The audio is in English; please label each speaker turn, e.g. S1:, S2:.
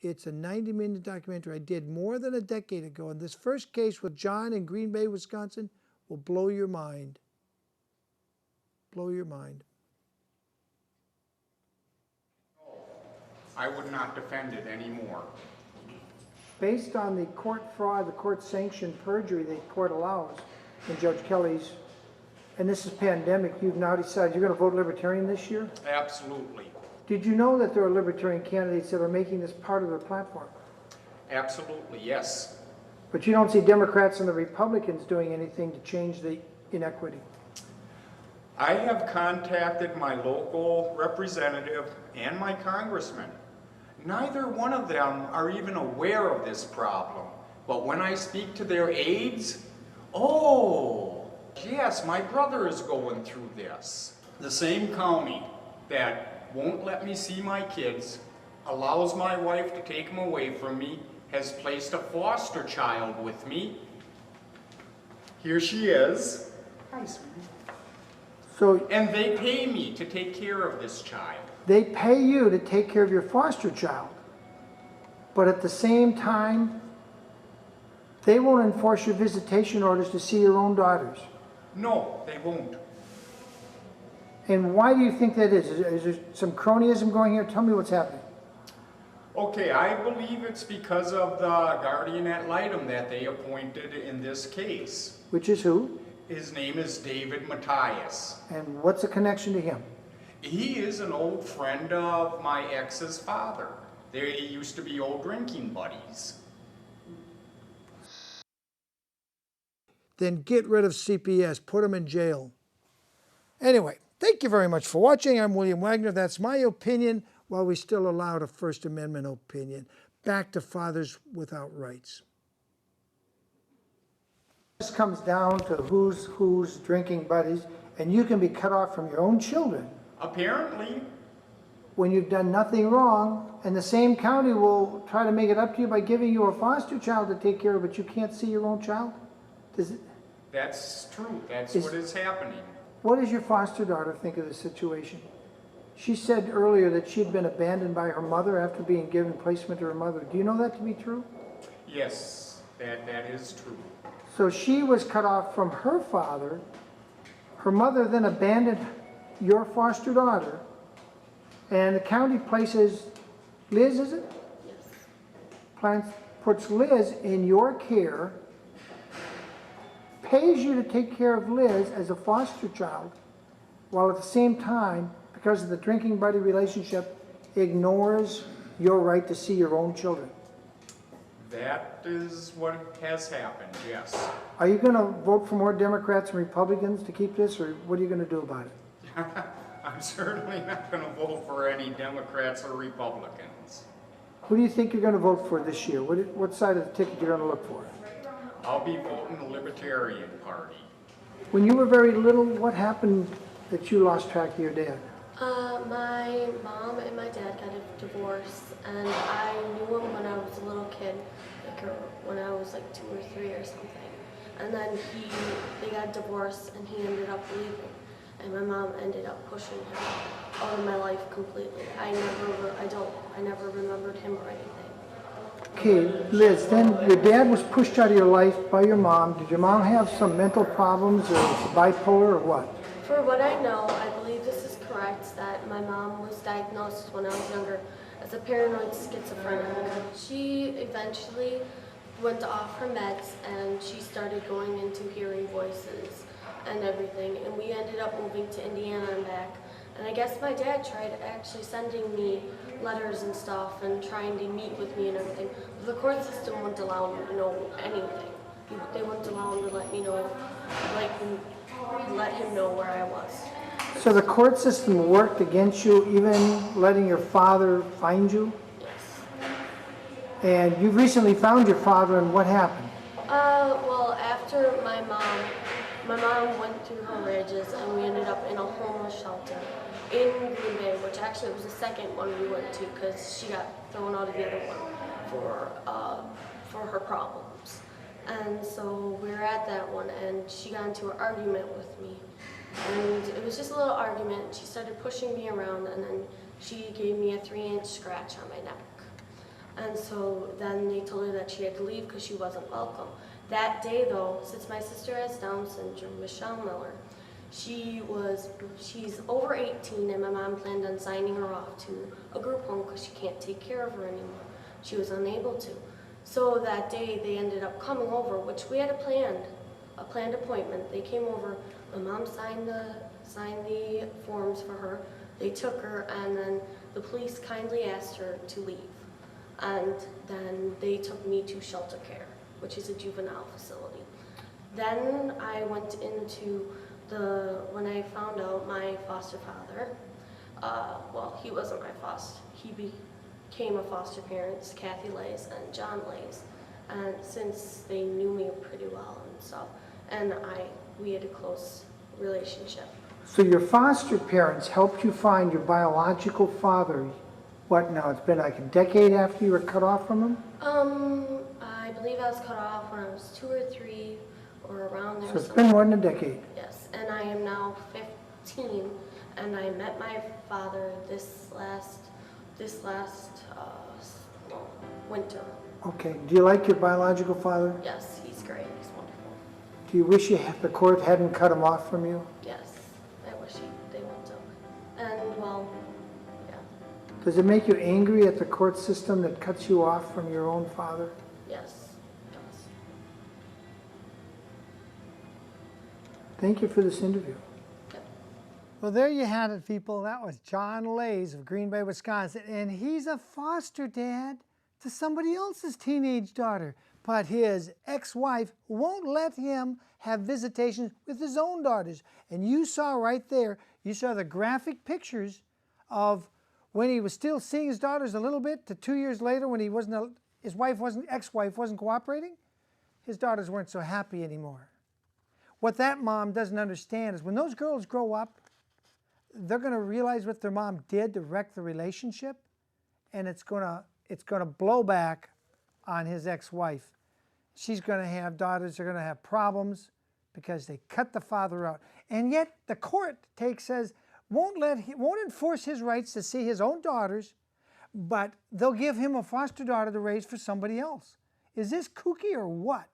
S1: It's a 90-minute documentary I did more than a decade ago. And this first case with John in Green Bay, Wisconsin, will blow your mind. Blow your mind.
S2: I would not defend it anymore.
S1: Based on the court fraud, the court-sanctioned perjury the court allows in Judge Kelly's, and this is pandemic, you've now decided you're going to vote Libertarian this year?
S2: Absolutely.
S1: Did you know that there are Libertarian candidates that are making this part of their platform?
S2: Absolutely, yes.
S1: But you don't see Democrats and the Republicans doing anything to change the inequity?
S2: I have contacted my local representative and my congressman. Neither one of them are even aware of this problem. But when I speak to their aides, oh, yes, my brother is going through this. The same county that won't let me see my kids, allows my wife to take them away from me, has placed a foster child with me. Here she is. Hi, sweetie. And they pay me to take care of this child.
S1: They pay you to take care of your foster child, but at the same time, they won't enforce your visitation orders to see your own daughters.
S2: No, they won't.
S1: And why do you think that is? Is there some cronyism going here? Tell me what's happening.
S2: Okay, I believe it's because of the guardian ad litem that they appointed in this case.
S1: Which is who?
S2: His name is David Matthias.
S1: And what's the connection to him?
S2: He is an old friend of my ex's father. They used to be old drinking buddies.
S1: Then get rid of CPS, put them in jail. Anyway, thank you very much for watching. I'm William Wagner. That's my opinion, while we still allowed a First Amendment opinion. Back to fathers without rights. This comes down to who's drinking buddies, and you can be cut off from your own children.
S2: Apparently.
S1: When you've done nothing wrong, and the same county will try to make it up to you by giving you a foster child to take care of, but you can't see your own child?
S2: That's true. That's what is happening.
S1: What does your foster daughter think of the situation? She said earlier that she'd been abandoned by her mother after being given placement to her mother. Do you know that to be true?
S2: Yes, that is true.
S1: So she was cut off from her father. Her mother then abandoned your foster daughter, and the county places Liz, is it? Yes. Puts Liz in your care, pays you to take care of Liz as a foster child, while at the same time, because of the drinking buddy relationship, ignores your right to see your own children.
S2: That is what has happened, yes.
S1: Are you going to vote for more Democrats and Republicans to keep this, or what are you going to do about it?
S2: I'm certainly not going to vote for any Democrats or Republicans.
S1: Who do you think you're going to vote for this year? What side of the ticket you're going to look for?
S2: I'll be voting the Libertarian Party.
S1: When you were very little, what happened that you lost track of your dad?
S3: My mom and my dad got a divorce, and I knew him when I was a little kid, like when I was like 2 or 3 or something. And then they got divorced, and he ended up leaving, and my mom ended up pushing him out of my life completely. I never remembered him or anything.
S1: Okay, Liz, then your dad was pushed out of your life by your mom. Did your mom have some mental problems or bipolar or what?
S3: For what I know, I believe this is correct, that my mom was diagnosed when I was younger as a paranoid schizophrenic. She eventually went off her meds, and she started going into hearing voices and everything, and we ended up moving to Indiana and back. And I guess my dad tried actually sending me letters and stuff and trying to meet with me and everything. But the court system wouldn't allow him to know anything. They wouldn't allow him to let me know, like, let him know where I was.
S1: So the court system worked against you, even letting your father find you?
S3: Yes.
S1: And you recently found your father, and what happened?
S3: Well, after my mom went through her rages, and we ended up in a homeless shelter in Green Bay, which actually was the second one we went to, because she got thrown out of the other one for her problems. And so we were at that one, and she got into an argument with me. And it was just a little argument. She started pushing me around, and then she gave me a 3-inch scratch on my neck. And so then they told her that she had to leave because she wasn't welcome. That day though, since my sister has Down syndrome, Michelle Miller, she's over 18 and my mom planned on signing her off to a group home because she can't take care of her anymore. She was unable to. So that day they ended up coming over, which we had a planned appointment. They came over, my mom signed the forms for her, they took her, and then the police kindly asked her to leave. And then they took me to shelter care, which is a juvenile facility. Then I went into when I found out my foster father, well, he wasn't my foster, he became a foster parents, Kathy Laes and John Laes. And since they knew me pretty well and stuff, and we had a close relationship.
S1: So your foster parents helped you find your biological father. What now? It's been like a decade after you were cut off from him?
S3: I believe I was cut off when I was 2 or 3 or around there.
S1: So it's been more than a decade.
S3: Yes, and I am now 15, and I met my father this last winter.
S1: Okay. Do you like your biological father?
S3: Yes, he's great. He's wonderful.
S1: Do you wish the court hadn't cut him off from you?
S3: Yes, I wish they went to. And well, yeah,
S1: Does it make you angry at the court system that cuts you off from your own father?
S3: yes, it does.
S1: Thank you for this interview.
S3: Yep.
S1: Well, there you had it, people. That was John Laes of Green Bay, Wisconsin, and he's a foster dad to somebody else's teenage daughter. But his ex-wife won't let him have visitations with his own daughters. And you saw right there, you saw the graphic pictures of when he was still seeing his daughters a little bit to 2 years later when his ex-wife wasn't cooperating. His daughters weren't so happy anymore. What that mom doesn't understand is when those girls grow up, they're going to realize what their mom did to wreck the relationship, and it's going to blow back on his ex-wife. She's going to have daughters that are going to have problems because they cut the father out. And yet the court says won't enforce his rights to see his own daughters, but they'll give him a foster daughter to raise for somebody else. Is this kooky or what?